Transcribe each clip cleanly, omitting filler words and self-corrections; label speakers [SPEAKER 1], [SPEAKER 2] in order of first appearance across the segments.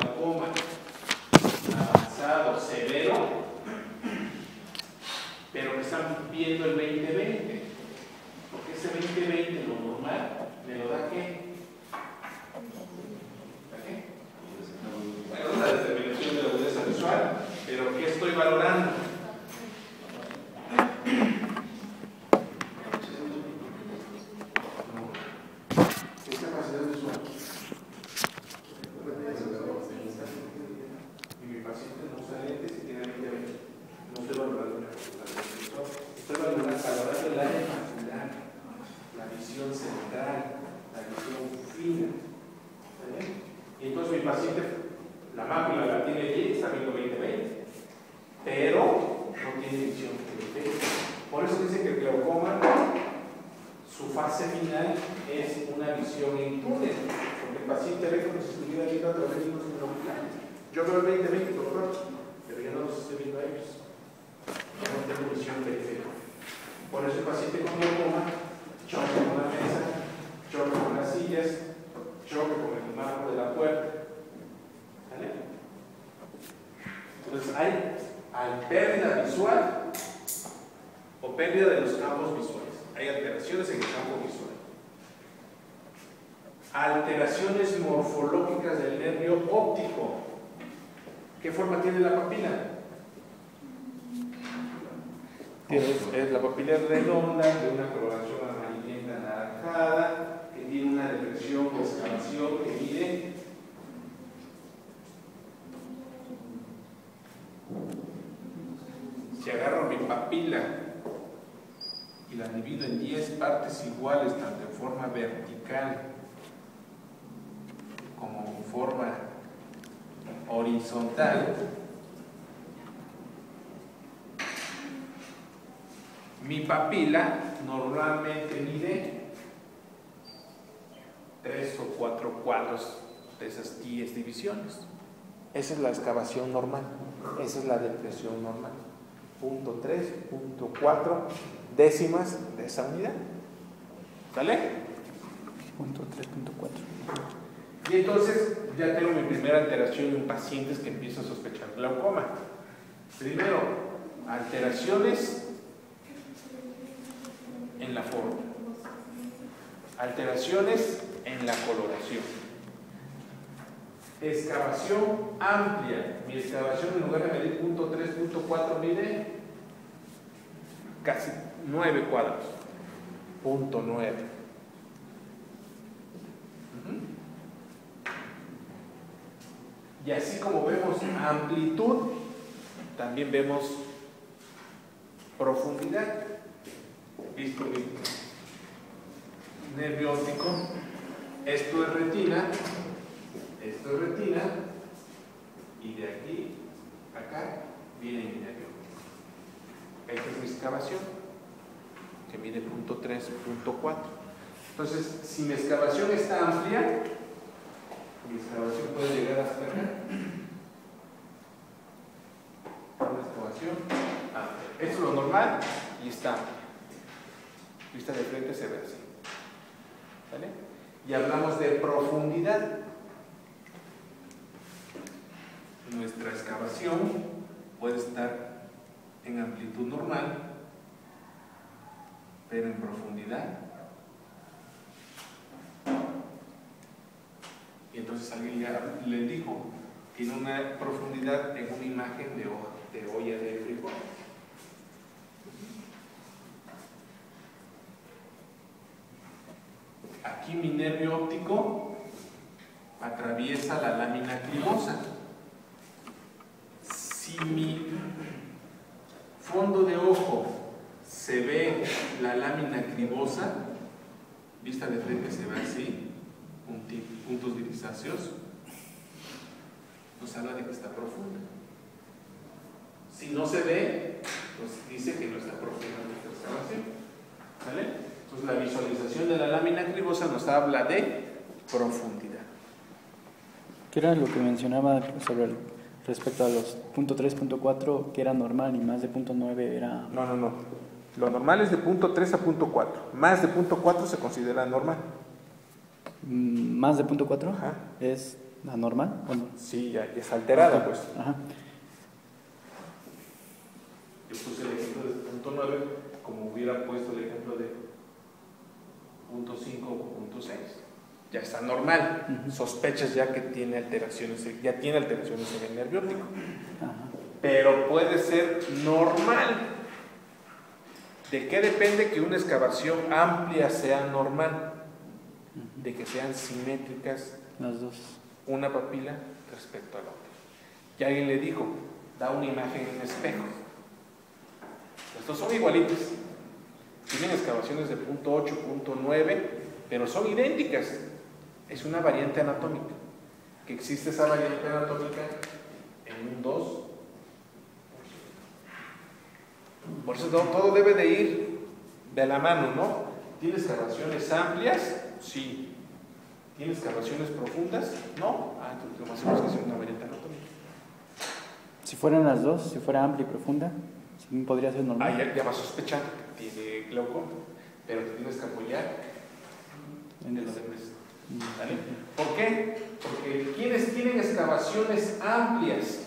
[SPEAKER 1] glaucoma avanzado, severo, pero que están viendo el 20/20. Porque ese 20/20, lo normal, me lo da ¿qué? ¿Da qué? Bueno, la determinación de la agudeza visual, pero ¿qué estoy valorando? ¿Qué capacidad visual? Y mi paciente no usa lentes y tiene 20/20. No estoy valorando la agudeza visual. Estoy valorando el área macular, la visión central, la visión fina. ¿Está bien? Y entonces mi paciente, la mácula la tiene bien, está viendo 20/20, pero no tiene visión periférica. Por eso dice que el glaucoma, su fase final es una visión en túnel, porque el paciente ve como si estuviera viendo a través de unos binoculares. Yo veo el 20/20, doctor, pero yo no los estoy viendo a ellos. Ya no tengo visión periférica. Por eso el paciente con glaucoma choca con la mesa, choca con las sillas, choca con el marco de la puerta. ¿Vale? Entonces hay pérdida visual o pérdida de los campos visuales. Hay alteraciones en el campo visual. Alteraciones morfológicas del nervio óptico. ¿Qué forma tiene la papila? La papila es redonda, de una coloración amarillenta anaranjada, que tiene una depresión o excavación que mide si agarro mi papila y la divido en 10 partes iguales, tanto en forma vertical como en forma horizontal, mi papila normalmente mide 3 o 4 cuadros de esas 10 divisiones. Esa es la excavación normal, esa es la depresión normal. 0.3, 0.4 décimas de esa unidad. ¿Sale?
[SPEAKER 2] 0.3, 0.4.
[SPEAKER 1] Y entonces ya tengo mi primera alteración en pacientes que empiezo a sospechar glaucoma. Primero, alteraciones en la forma, alteraciones en la coloración, excavación amplia. Mi excavación, en lugar de medir 0.3, 0.4, mide casi 9 cuadros, 0.9. Y así como vemos amplitud, también vemos profundidad. Visto mi nervio óptico, esto es retina, y de aquí a acá viene mi nervio óptico. Esta es mi excavación, que mide 0.3, 0.4. Entonces, si mi excavación está amplia, mi excavación puede llegar hasta acá. Una excavación amplia. Esto es lo normal y está amplia. Vista de frente se ve así. ¿Vale? Y hablamos de profundidad. Nuestra excavación puede estar en amplitud normal, pero en profundidad. Y entonces alguien ya le dijo, tiene una profundidad en una imagen de olla de frijol. Aquí mi nervio óptico atraviesa la lámina cribosa. Si mi fondo de ojo se ve la lámina cribosa, vista de frente se ve así, puntos grisáceos, nos habla de que está profunda. Si no se ve, nos dice que no está profunda nuestra excavación. ¿Vale? Entonces la visualización de la lámina cribosa nos habla de profundidad.
[SPEAKER 2] ¿Qué era lo que mencionaba sobre respecto a los 0.3, 0.4, que era normal y más de 0.9 era...?
[SPEAKER 1] No. Lo normal es de 0.3 a 0.4. Más de 0.4 se considera normal.
[SPEAKER 2] ¿Más de 0.4?
[SPEAKER 1] Ajá.
[SPEAKER 2] Es ¿Anormal? ¿O no?
[SPEAKER 1] Sí, ya es alterada, pues.
[SPEAKER 2] Ajá.
[SPEAKER 1] Yo puse el ejemplo de punto 9 como hubiera puesto el ejemplo de punto 5 o punto 6. Ya está normal. Sospechas ya que tiene alteraciones, ya tiene alteraciones en el nervio óptico.
[SPEAKER 2] Ajá.
[SPEAKER 1] Pero puede ser normal. ¿De qué depende que una excavación amplia sea normal? De que sean simétricas
[SPEAKER 2] Las dos.
[SPEAKER 1] una papila respecto a la otra. Y alguien le dijo, da una imagen en espejo. Estos son igualitos. Tienen excavaciones de punto 8, punto 9, pero son idénticas. Es una variante anatómica. Que existe esa variante anatómica en un 2. Por eso todo debe de ir de la mano, ¿no? ¿Tienes excavaciones amplias? Sí. ¿Tienes excavaciones profundas? No. Entonces lo más seguro es que sea una variante anatómica.
[SPEAKER 2] Si fueran las dos, si fuera amplia y profunda, ¿sí podría ser normal?
[SPEAKER 1] Ya vas sospechando que tiene glaucoma, pero te tienes que apoyar en los demás. ¿Vale? ¿Por qué? Porque ¿quiénes tienen excavaciones amplias?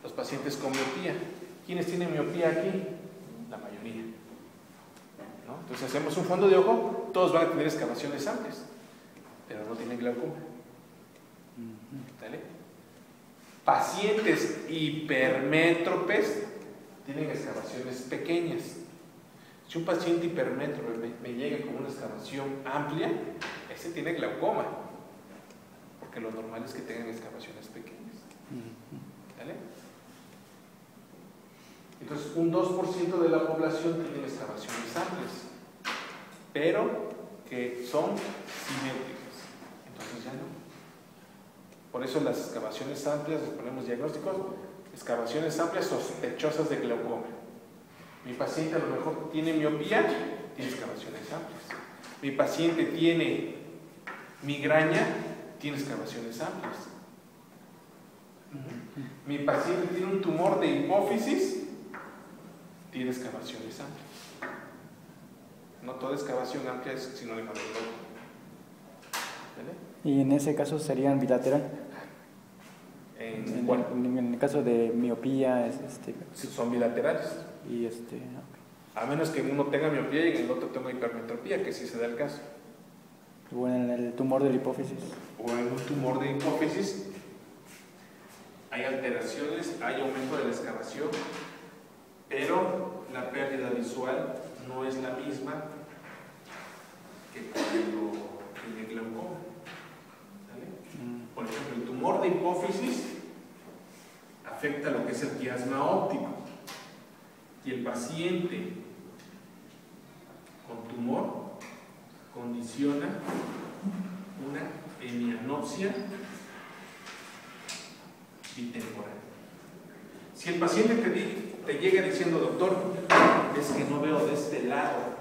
[SPEAKER 1] Los pacientes con miopía. ¿Quiénes tienen miopía aquí? La mayoría. ¿No? Entonces hacemos un fondo de ojo, todos van a tener excavaciones amplias, pero no tienen glaucoma. ¿Vale? Pacientes hipermétropes tienen excavaciones pequeñas. Si un paciente hipermétrope me llega con una excavación amplia, ese tiene glaucoma, porque lo normal es que tengan excavaciones pequeñas. ¿Vale? Entonces, un 2% de la población tiene excavaciones amplias, pero que son simétricas. Entonces ya no. Por eso las excavaciones amplias, les ponemos diagnósticos, excavaciones amplias sospechosas de glaucoma. Mi paciente a lo mejor tiene miopía, tiene excavaciones amplias. Mi paciente tiene migraña, tiene excavaciones amplias. Mi paciente tiene un tumor de hipófisis, tiene excavaciones amplias. No toda excavación amplia es sinónimo de glaucoma. ¿Vale?
[SPEAKER 2] ¿Y en ese caso serían bilateral?
[SPEAKER 1] En
[SPEAKER 2] el caso de miopía
[SPEAKER 1] son bilaterales.
[SPEAKER 2] Y
[SPEAKER 1] A menos que uno tenga miopía y en el otro tenga hipermetropía, que sí se da el caso.
[SPEAKER 2] O en el tumor de la hipófisis.
[SPEAKER 1] O en un tumor de hipófisis hay alteraciones, hay aumento de la excavación, pero la pérdida visual no es la misma que cuando tiene glaucoma. Por ejemplo, el tumor de hipófisis afecta lo que es el quiasma óptico, y el paciente con tumor condiciona una hemianopsia bitemporal. Si el paciente te llega diciendo, doctor, es que no veo de este lado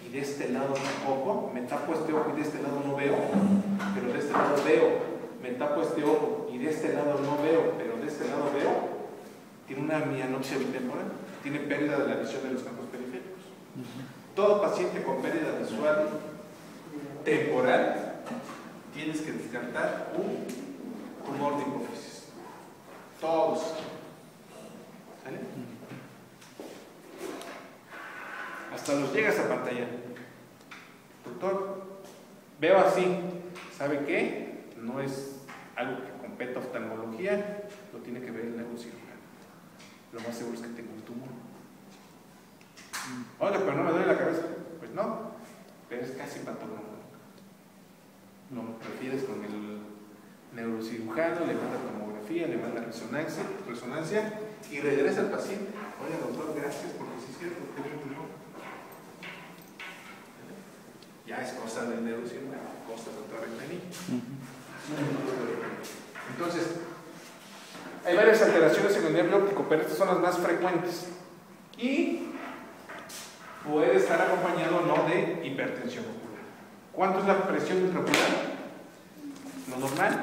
[SPEAKER 1] y de este lado tampoco, me tapo este ojo y de este lado no veo, pero de este lado veo, me tapo este ojo y de este lado no veo, pero de este lado veo, tiene una hemianopsia bitemporal, tiene pérdida de la visión de los campos periféricos. Todo paciente con pérdida visual temporal tienes que descartar un tumor de hipófisis. Todos. ¿Sale? Hasta los llegas a pantalla. Doctor, veo así. ¿Sabe qué? No es algo que compete a oftalmología, lo tiene que ver el neurocirujano. Lo más seguro es que tenga un tumor. Oiga, pero no me duele la cabeza. Pues no, pero es casi patológico. Lo prefieres con el neurocirujano, le manda tomografía, le manda resonancia y regresa al paciente. Oye, doctor, gracias porque sí es cierto, tengo un tumor. Ya es cosa del neurocirujano, cosa de otra ventanilla. Entonces, hay varias alteraciones en el nervio óptico, pero estas son las más frecuentes. Y puede estar acompañado o no de hipertensión ocular. ¿Cuánto es la presión intraocular? ¿Lo normal?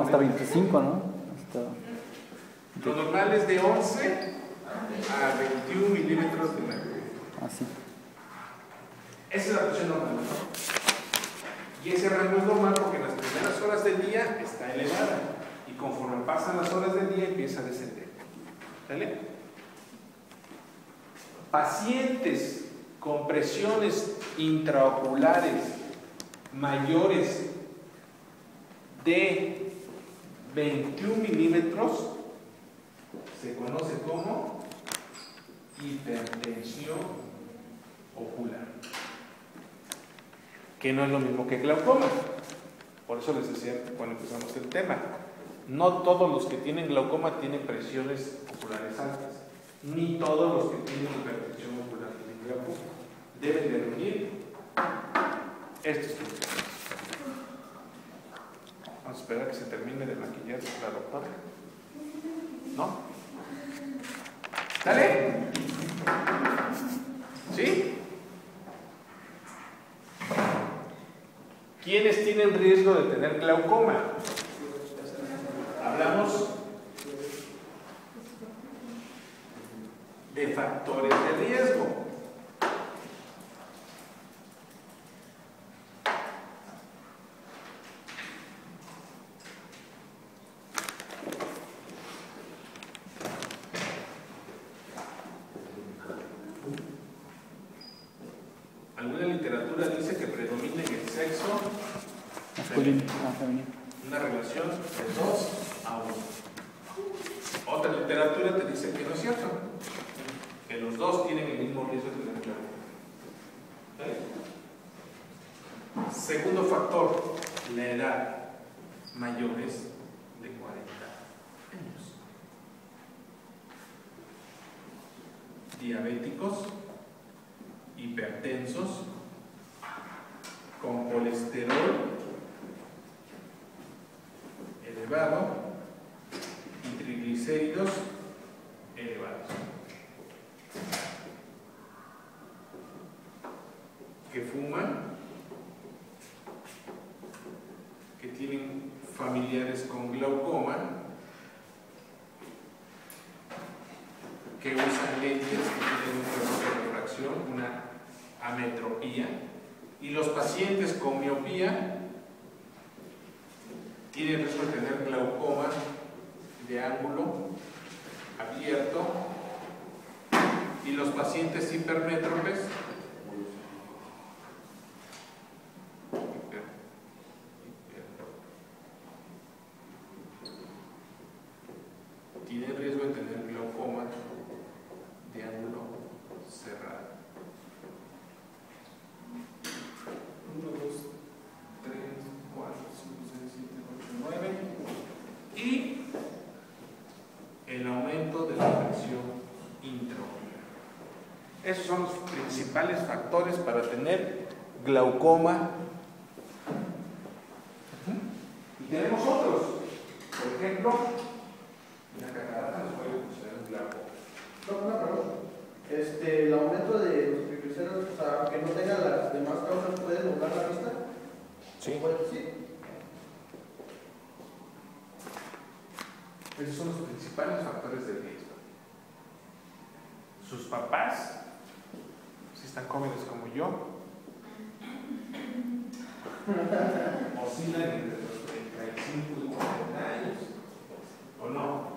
[SPEAKER 2] Hasta 25, ¿no?
[SPEAKER 1] Lo normal es de 11 a 21 milímetros de mercurio.
[SPEAKER 2] Así.
[SPEAKER 1] Esa es la presión normal. Y ese rango es normal porque en las primeras horas del día está elevada y conforme pasan las horas del día empieza a descender. ¿Vale? Pacientes con presiones intraoculares mayores de 21 milímetros se conoce como hipertensión ocular, que no es lo mismo que glaucoma. Por eso les decía cuando empezamos el tema, no todos los que tienen glaucoma tienen presiones oculares altas, ni todos los que tienen hipertensión ocular tienen glaucoma. Deben de reunir estos criterios. Vamos a esperar a que se termine de maquillar la doctora. ¿No? ¿Sale? ¿Sí? ¿Quiénes tienen riesgo de tener glaucoma? Hablamos de factores de riesgo. Alguna literatura dice que predomina en el sexo
[SPEAKER 2] masculino, femenino.
[SPEAKER 1] Una relación de 2 a 1. Otra literatura te dice que no es cierto, que los dos tienen el mismo riesgo de tener glaucoma. ¿Okay? Segundo factor, la edad, mayores de 40 años. Diabéticos, hipertensos, con colesterol elevado y triglicéridos elevados, que fuman, que tienen familiares con glaucoma, que usan lentes, que tienen un proceso de refracción, una ametropía, y los pacientes con miopía tienen riesgo de tener glaucoma de ángulo abierto, y los pacientes hipermétropes tienen riesgo de tener glaucoma de ángulo cerrado. 1, 2, 3, 4, 5, 6, 7, 8, 9. Y el aumento de la presión intraocular. Esos son los principales factores para tener glaucoma. Y tenemos otros. Por ejemplo, una catarata nos puede funcionar un glaucoma.
[SPEAKER 3] No, una pregunta. El aumento de los triglicéridos, o sea, que no tenga las demás causas, ¿puede doblar la vista?
[SPEAKER 1] Sí.
[SPEAKER 3] Sí.
[SPEAKER 1] Esos son los principales factores de riesgo. Sus papás, si están jóvenes como yo, oscilan entre los 35 y 40 años, ¿o no?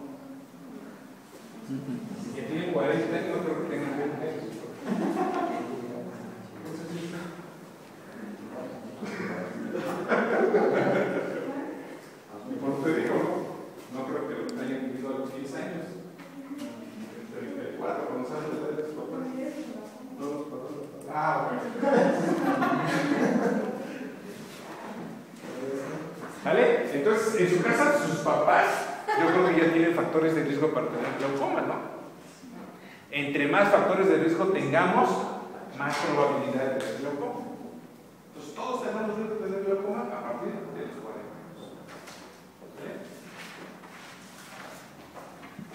[SPEAKER 1] Si que tienen 40 años, no creo que tengan 20 años. Por te digo, no creo que hayan vivido a los 15 años. 34, cuando salen de sus papás. No, los papás. Ah, bueno. ¿Vale? Entonces, en su casa, sus papás, yo creo que ya tienen factores de riesgo para tener glaucoma, ¿no? Entre más factores de riesgo tengamos, más probabilidad de tener glaucoma. Entonces, todos tenemos riesgo de tener glaucoma a partir de los 40 años. ¿Vale?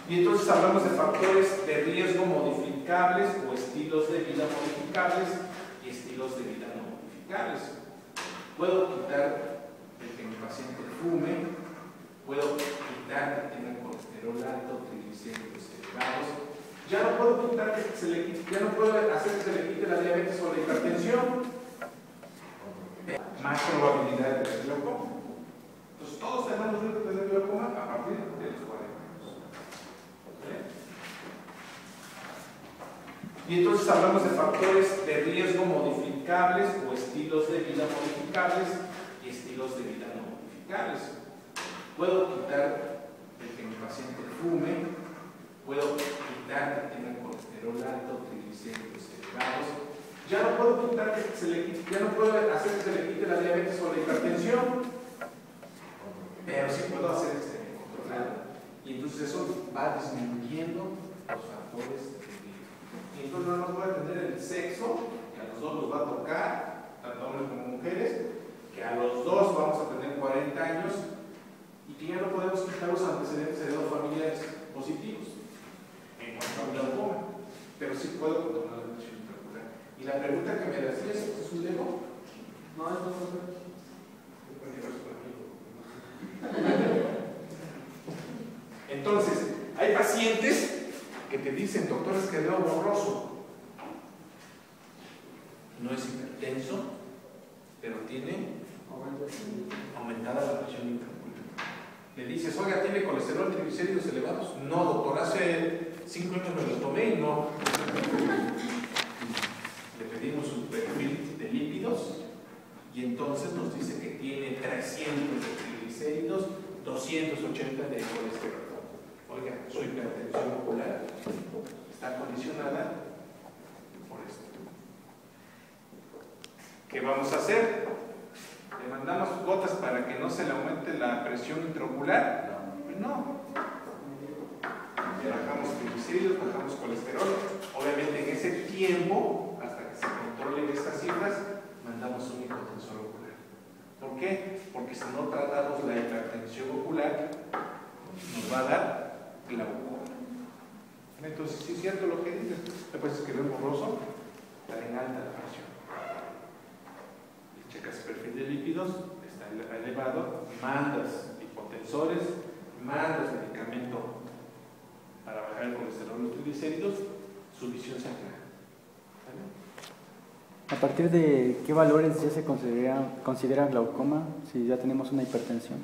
[SPEAKER 1] Y entonces hablamos de factores de riesgo modificables o estilos de vida modificables y estilos de vida no modificables. Puedo quitar el que mi paciente fume, puedo quitar que tenga colesterol alto, triglicéridos elevados, ya no puedo quitar que se le quite, ya no puedo hacer que se le quite la diabetes o la hipertensión. más probabilidad de tener glaucoma. Entonces, todos tenemos riesgo de tener glaucoma a partir de los 40 años. ¿Sí? Y entonces hablamos de factores de riesgo modificables o estilos de vida modificables y estilos de vida no modificables. Puedo quitar el que mi paciente fume, puedo quitar que tenga colesterol alto, triglicéridos elevados. Ya no puedo quitar que se le quite, ya no puedo hacer que se le quite la diabetes o la hipertensión, pero sí puedo hacer que se me controle. Y entonces eso va disminuyendo los factores de riesgo. Y entonces no nos va a tener el sexo, que a los dos nos va a tocar, tanto hombres como mujeres, que a los dos vamos a tener 40 años y que ya no podemos quitar los antecedentes heredofamiliares positivos en cuanto a glaucoma, pero sí puedo controlar la presión intraocular. Y la pregunta que me decías, ¿es un demo? No, es no. Entonces, hay pacientes que te dicen, doctor, es que veo borroso. No es hipertenso, pero tiene aumentada la presión intraocular. Le dices, oiga, ¿tiene colesterol, triglicéridos elevados? No, doctor, hace 5 años me lo tomé y no. Le pedimos un perfil de lípidos y entonces nos dice que tiene 300 de triglicéridos, 280 de colesterol. Oiga, su hipertensión ocular está condicionada por esto. ¿Qué vamos a hacer? ¿Le mandamos gotas para que no se le aumente la presión intraocular? No. Le bajamos triglicéridos, bajamos colesterol. Obviamente en ese tiempo, hasta que se controlen estas cifras, mandamos un hipotensor ocular. ¿Por qué? Porque si no tratamos la hipertensión ocular, nos va a dar glaucoma. Entonces, sí es cierto lo que dices. Después es que ve borroso, está en alta la presión. Checas el perfil de lípidos, está elevado, mandas hipotensores, mandas medicamento para bajar el colesterol, los triglicéridos, su visión se aclara.
[SPEAKER 2] ¿A partir de qué valores ya se considera glaucoma si ya tenemos una hipertensión?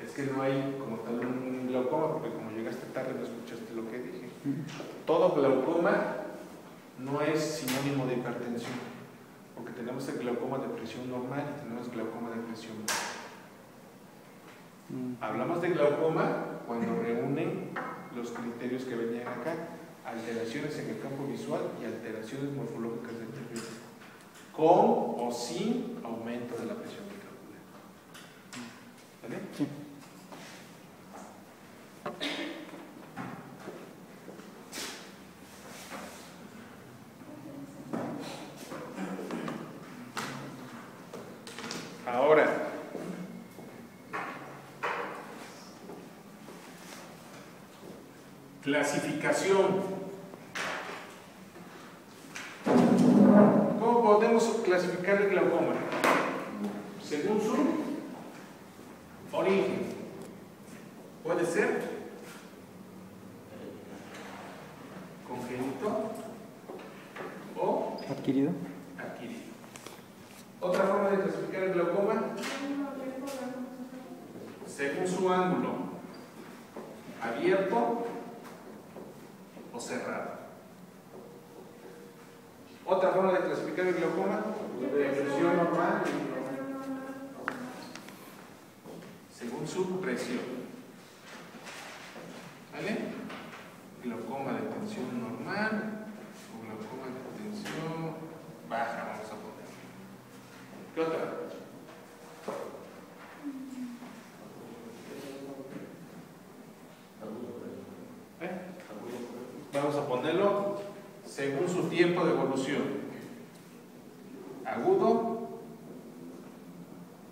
[SPEAKER 1] Es que no hay como tal un glaucoma, porque como llegaste tarde no escuchaste lo que dije. Todo glaucoma no es sinónimo de hipertensión. Porque tenemos el glaucoma de presión normal y tenemos glaucoma de presión baja. Hablamos de glaucoma cuando reúnen los criterios que venían acá: alteraciones en el campo visual y alteraciones morfológicas del nervio, con o sin aumento de la presión intraocular. ¿Vale?
[SPEAKER 2] Sí.
[SPEAKER 1] Ahora, clasificación. ¿Cómo podemos clasificar el glaucoma? Según su origen. Puede ser congénito o
[SPEAKER 2] ¿Adquirido?
[SPEAKER 1] adquirido. Otra forma de clasificar el glaucoma, según su ángulo, abierto o cerrado. Otra forma de clasificar el glaucoma, de presión normal, según su presión. ¿Vale? Glaucoma de tensión normal o glaucoma de tensión baja, vamos a poner. ¿Qué otra? Vamos a ponerlo según su tiempo de evolución: agudo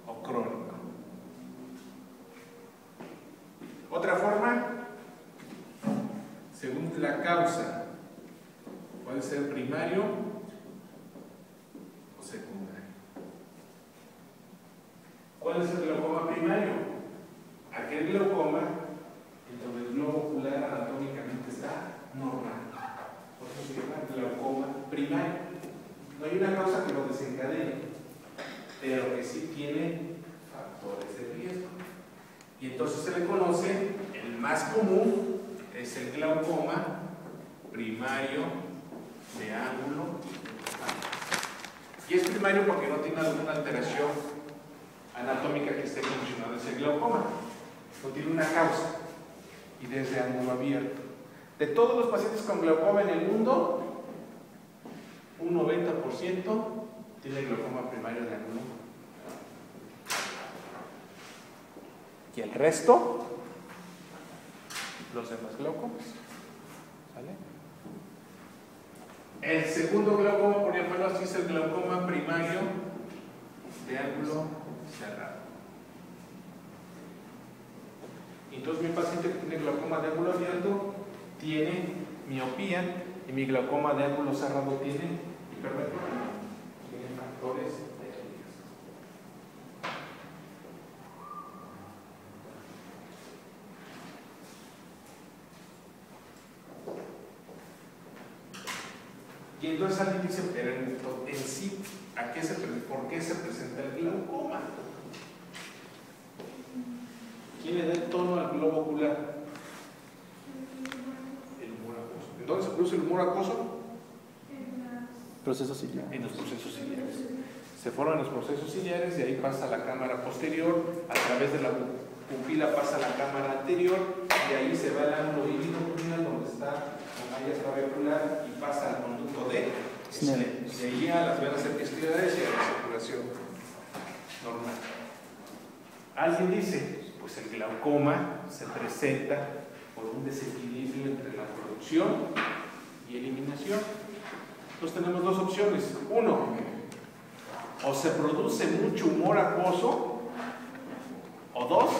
[SPEAKER 1] o crónico. Otra forma, según la causa, puede ser primario o secundario. ¿Cuál es el glaucoma primario? Aquel glaucoma en donde el globo ocular anatómicamente está normal. Por eso se llama glaucoma primario. No hay una causa que lo desencadene. pero que sí tiene factores de riesgo. Y entonces se le conoce, el más común es el glaucoma primario de ángulo. Y es primario porque no tiene alguna alteración anatómica que esté condicionada ese glaucoma. No tiene una causa y desde ángulo abierto. De todos los pacientes con glaucoma en el mundo, un 90% tiene glaucoma primario de ángulo. Y el resto, los demás glaucomas. ¿Sale? El segundo glaucoma, por ejemplo, así es el glaucoma primario de ángulo cerrado. Entonces mi paciente que tiene glaucoma de ángulo abierto tiene miopía y mi glaucoma de ángulo cerrado tiene hipermetropía. Tiene factores de riesgo. Y entonces alguien dice, pero en sí, ¿por qué se presenta el glaucoma? ¿Quién le da el tono al globo ocular? El humor acuoso. ¿Dónde se produce el humor acuoso?
[SPEAKER 2] Procesos ciliares.
[SPEAKER 1] En los procesos ciliares. Se forman los procesos ciliares, de ahí pasa a la cámara posterior, a través de la pupila pasa a la cámara anterior, y ahí se va el ángulo híbrido donde está la malla trabecular y pasa al conducto de Snellen. De ahí a las venas episclerares y a la circulación normal. Alguien dice, pues el glaucoma se presenta por un desequilibrio entre la producción y eliminación. Entonces tenemos dos opciones. Uno, o se produce mucho humor acuoso, o dos,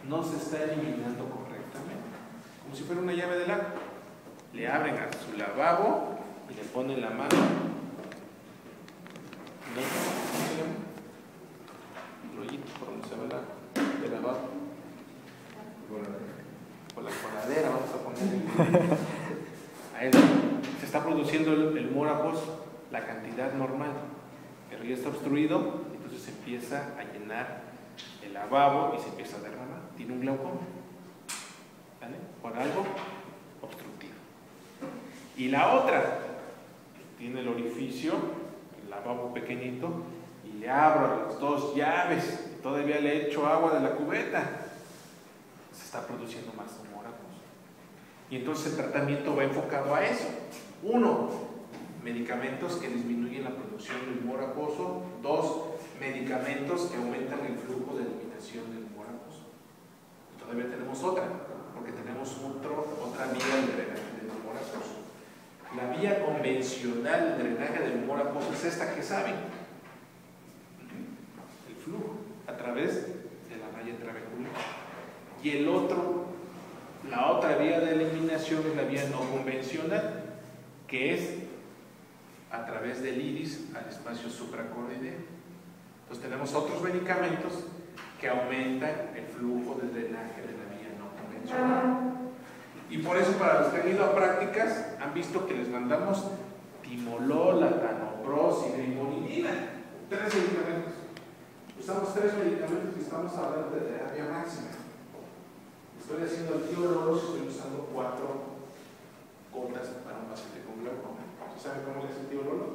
[SPEAKER 1] no se está eliminando correctamente. Como si fuera una llave del agua. Le abren a su lavabo y le ponen la mano. El hoyito por donde se ve el lavabo. Por la coladera vamos a poner. Ahí se está produciendo el humor acuoso, la cantidad normal. Pero ya está obstruido, entonces se empieza a llenar el lavabo y se empieza a derramar. Tiene un glaucoma. ¿Vale? Por algo obstructivo. Y la otra, tiene el orificio, el lavabo pequeñito, y le abro las dos llaves, y todavía le echo agua de la cubeta. Se está produciendo más humor acuoso. Y entonces el tratamiento va enfocado a eso. Uno, medicamentos que disminuyen la producción del humor acuoso. Dos, medicamentos que aumentan el flujo de eliminación del humor acuoso. Y todavía tenemos otra, porque tenemos otra vía de drenaje del humor acuoso. La vía convencional de drenaje del humor acuoso es esta que saben. El flujo a través de la malla trabecular. Y el otro, la otra vía de eliminación es la vía no convencional, que es a través del iris al espacio supracoroideo. Entonces tenemos otros medicamentos que aumentan el flujo de drenaje de la vía no convencional. Y por eso para los que han ido a prácticas han visto que les mandamos timolol, latanoprost y grimonidina. 3 medicamentos. Usamos 3 medicamentos y estamos hablando de terapia máxima. Estoy haciendo el tío Lolo, estoy usando 4 gotas para un paciente con glaucoma. ¿Saben cómo es el tío Lolo?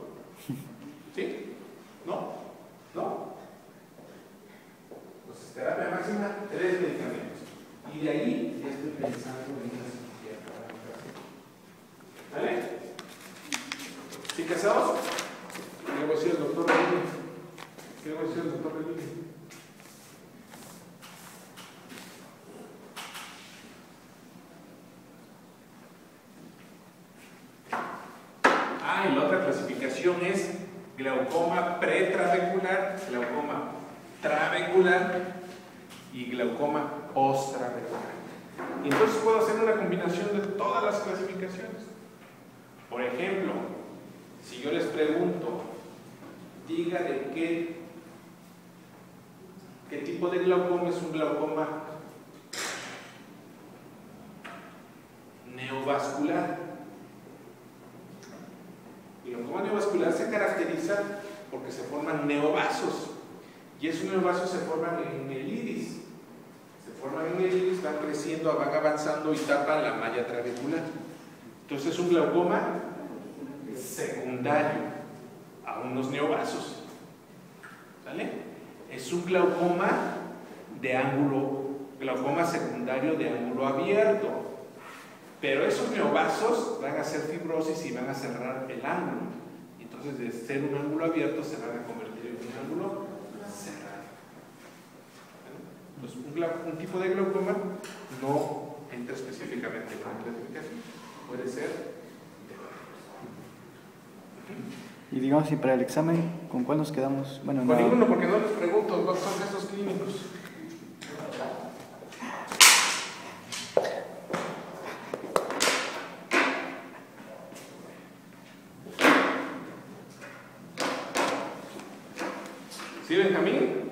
[SPEAKER 1] ¿Sí? ¿No? ¿No? Entonces, terapia máxima, 3 medicamentos. Y de ahí ya estoy pensando en una cirugía para mi paciente. ¿Vale? ¿Sí casados? ¿Qué le voy a decir al doctor Relini? ¿Qué le voy a decir al doctor Relini? Y la otra clasificación es glaucoma pretrabecular, glaucoma trabecular y glaucoma posttrabecular. Entonces puedo hacer una combinación de todas las clasificaciones. Por ejemplo, si yo les pregunto, diga de qué tipo de glaucoma es un glaucoma neovascular. El glaucoma neovascular se caracteriza porque se forman neovasos. Y esos neovasios se forman en el iris. Se forman en el iris, van creciendo, van avanzando y tapan la malla trabecular. Entonces es un glaucoma secundario a unos neovasios. ¿Sale? Es un glaucoma secundario de ángulo abierto. Pero esos neovasios van a hacer fibrosis y van a cerrar el ángulo. Entonces, de ser un ángulo abierto, se van a convertir en un ángulo cerrado. Pues un tipo de glaucoma no entra específicamente en la clasificación. Puede ser de varios.
[SPEAKER 2] Y digamos, si para el examen, ¿con cuál nos quedamos? Bueno,
[SPEAKER 1] Con ninguno, porque no les pregunto, ¿cuáles son casos clínicos? ¿Sí, Benjamín?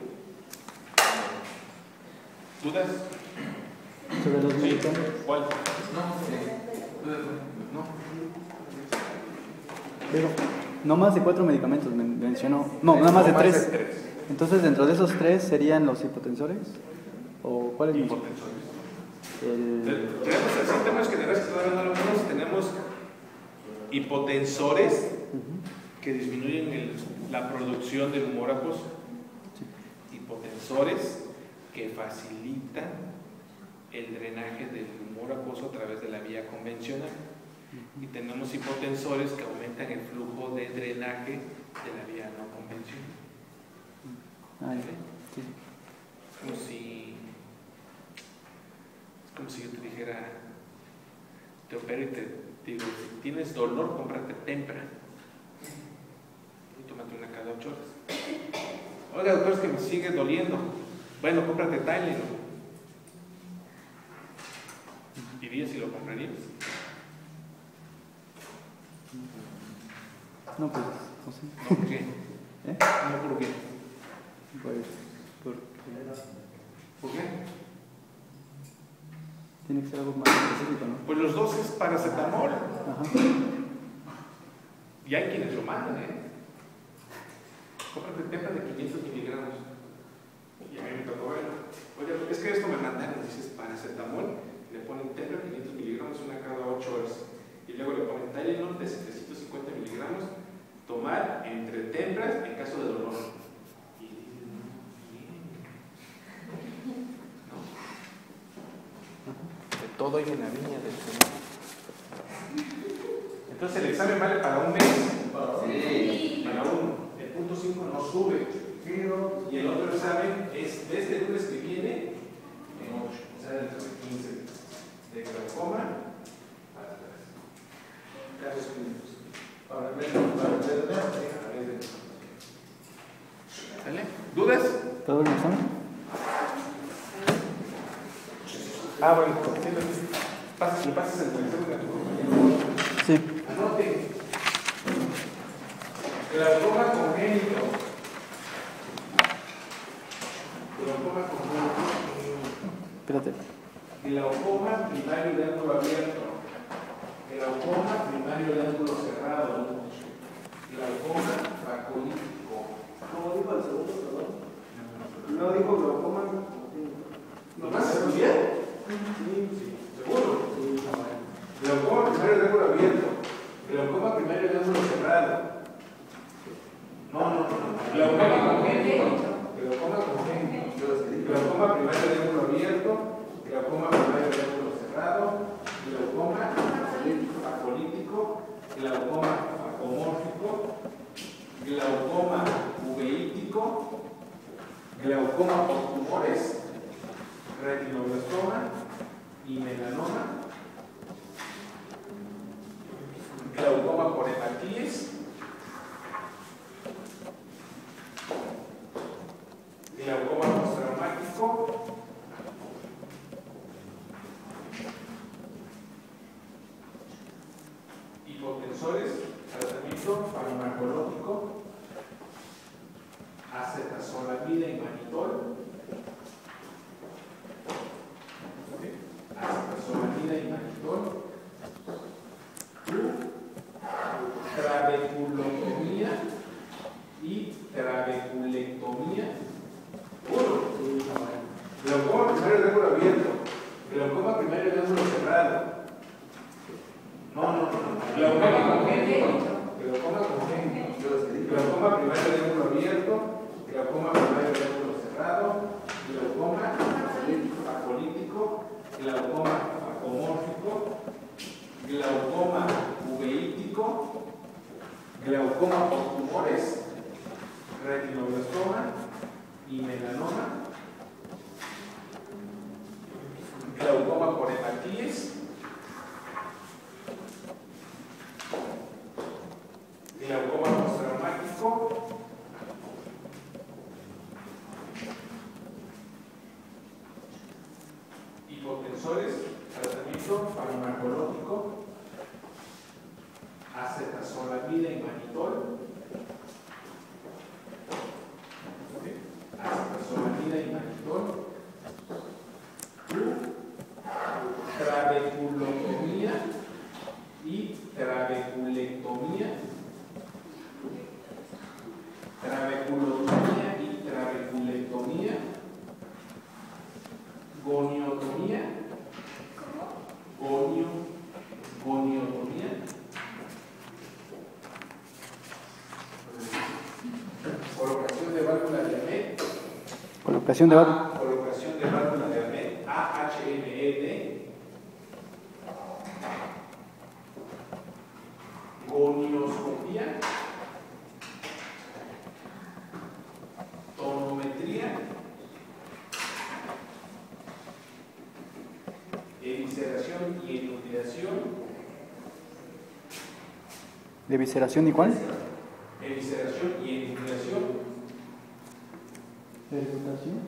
[SPEAKER 1] ¿Dudas?
[SPEAKER 2] sobre los
[SPEAKER 1] Sí.
[SPEAKER 2] medicamentos.
[SPEAKER 1] ¿Cuál? No.
[SPEAKER 2] Pero no más de 4 medicamentos mencionó. No, nada más de 3. Entonces, dentro de esos 3 serían los hipotensores. ¿O cuál es?
[SPEAKER 1] Hipotensores.
[SPEAKER 2] El...
[SPEAKER 1] Tenemos así temas generales que todavía no lo vemos. Tenemos hipotensores que disminuyen la producción del humor acuoso. Hipotensores que facilitan el drenaje del humor acuoso a través de la vía convencional. Y tenemos hipotensores que aumentan el flujo de drenaje de la vía no convencional.
[SPEAKER 2] Sí.
[SPEAKER 1] Es como si yo te dijera, te opero y te digo, si tienes dolor, cómprate Tempra y tómate una cada 8 horas. Oiga, doctor, es que me sigue doliendo. Bueno, cómprate Tylenol. ¿Irías si lo comprarías?
[SPEAKER 2] No, pues, no sé.
[SPEAKER 1] No, ¿por qué? No, ¿por qué?
[SPEAKER 2] Pues, porque
[SPEAKER 1] ¿Por qué?
[SPEAKER 2] tiene que ser algo más específico, ¿no?
[SPEAKER 1] Pues los dos es paracetamol.
[SPEAKER 2] Ajá.
[SPEAKER 1] Y hay quienes lo mandan, Cómprate Tempra de 500 miligramos. Y a mí me tocó verlo. Oye, es que esto me mandaron, dices paracetamol, le ponen Tempra 500 miligramos una cada 8 horas. Y luego le ponen Tylenol de 750 miligramos, tomar entre Tempras en caso de dolor. Y dices, no. De todo hay en la viña del Señor. Entonces el examen vale para un mes. Sí. Para uno. El punto 5 no sube. Y el otro examen es de este lunes que viene en 8. O sea, dentro de 15 días. De glaucoma para atrás. Casos clínicos. Para el ¿Sale? ¿Dudas?
[SPEAKER 2] ¿Todo el examen?
[SPEAKER 1] Bueno, le pasas el examen a tu compañero.
[SPEAKER 2] Sí.
[SPEAKER 1] Anote. Glaucoma congénito. Glaucoma congénito.
[SPEAKER 2] Espérate.
[SPEAKER 1] Glaucoma primario de ángulo abierto. Glaucoma primario de ángulo cerrado. Glaucoma facolítico.
[SPEAKER 3] ¿Cómo dijo el segundo, perdón? No dijo glaucoma.
[SPEAKER 1] ¿Lo vas a estudiar? Sí. ¿Seguro? Sí. Glaucoma primario de ángulo abierto. Glaucoma primario de ángulo cerrado. No. Glaucoma congénito. Glaucoma congénito. Glaucoma primario de ángulo abierto. Glaucoma primario de ángulo cerrado. Glaucoma facolítico. Glaucoma facomórfico. Glaucoma uveítico. Glaucoma por tumores. Retinoblastoma y melanoma. Glaucoma por hematíes. Glaucoma postraumático. Hipotensores, tratamiento farmacológico, acetazolamida y manitol. Acetazolamida y manitol. Trabeculotomía y trabeculectomía y melanoma, glaucoma por hematíes, glaucoma postraumático, hipotensores, tratamiento farmacológico, acetazolamida y manitol, acetazolamida y manitol, trabeculotomía y trabeculectomía, trabeculotomía y trabeculectomía, goniotomía, goniotomía, colocación de válvula de Ahmed,
[SPEAKER 2] Colocación de válvula.
[SPEAKER 1] colocación de válvula de Ahmed, AHMED, gonioscopía, tonometría, evisceración y enucleación,
[SPEAKER 2] ¿De visceración y cuál?
[SPEAKER 1] evisceración y enucleación, enucleación,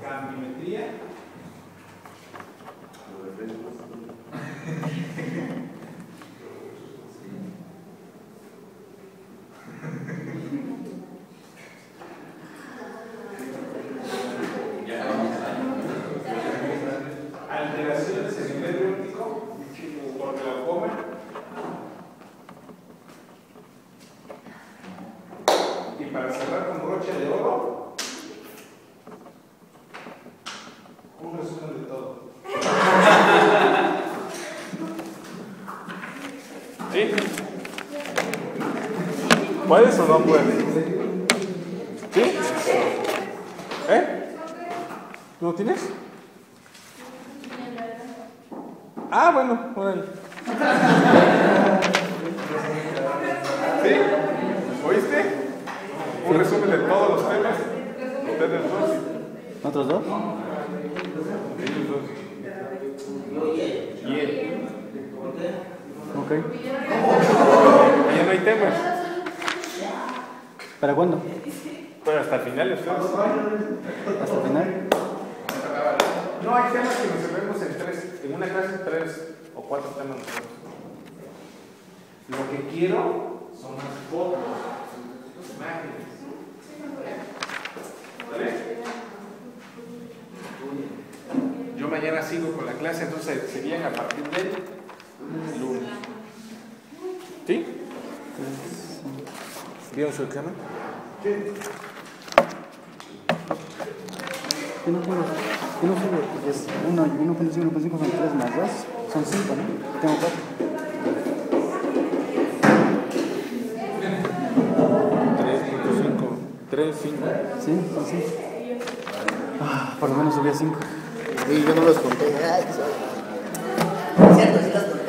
[SPEAKER 1] campimetría, alteraciones en el nervio óptico por glaucoma, y para cerrar con broche de oro, un resumen de todo. ¿Sí? ¿Puedes o no puedes? ¿Sí? ¿Eh? ¿Tú lo tienes? Ah, bueno, órale. ¿Sí? ¿Oíste? Un resumen de todos los temas. Ustedes dos.
[SPEAKER 2] ¿Otros dos?
[SPEAKER 1] Ellos dos. Y él.
[SPEAKER 2] Ok.
[SPEAKER 1] Ya no hay temas.
[SPEAKER 2] ¿Para cuándo?
[SPEAKER 1] Pero hasta el final ustedes.
[SPEAKER 2] ¿Hasta el final?
[SPEAKER 1] No, hay temas que resolvemos en tres. En una clase 3 o 4 temas. Lo que quiero son las fotos, imágenes. ¿Vale? Yo mañana sigo con la clase, entonces serían a partir del lunes. ¿Sí? ¿Vieron su examen?
[SPEAKER 2] ¿Qué no tengo? ¿Qué no sirve? Porque es 1 y 1.5, 1.5 son 3 más 2. Son 5, ¿no? Tengo 4.
[SPEAKER 1] 3.5. 3, 5.
[SPEAKER 2] Sí, son 5. Por lo menos subí a 5.
[SPEAKER 4] Sí, yo no los conté. Ay, cierto, sí los conté.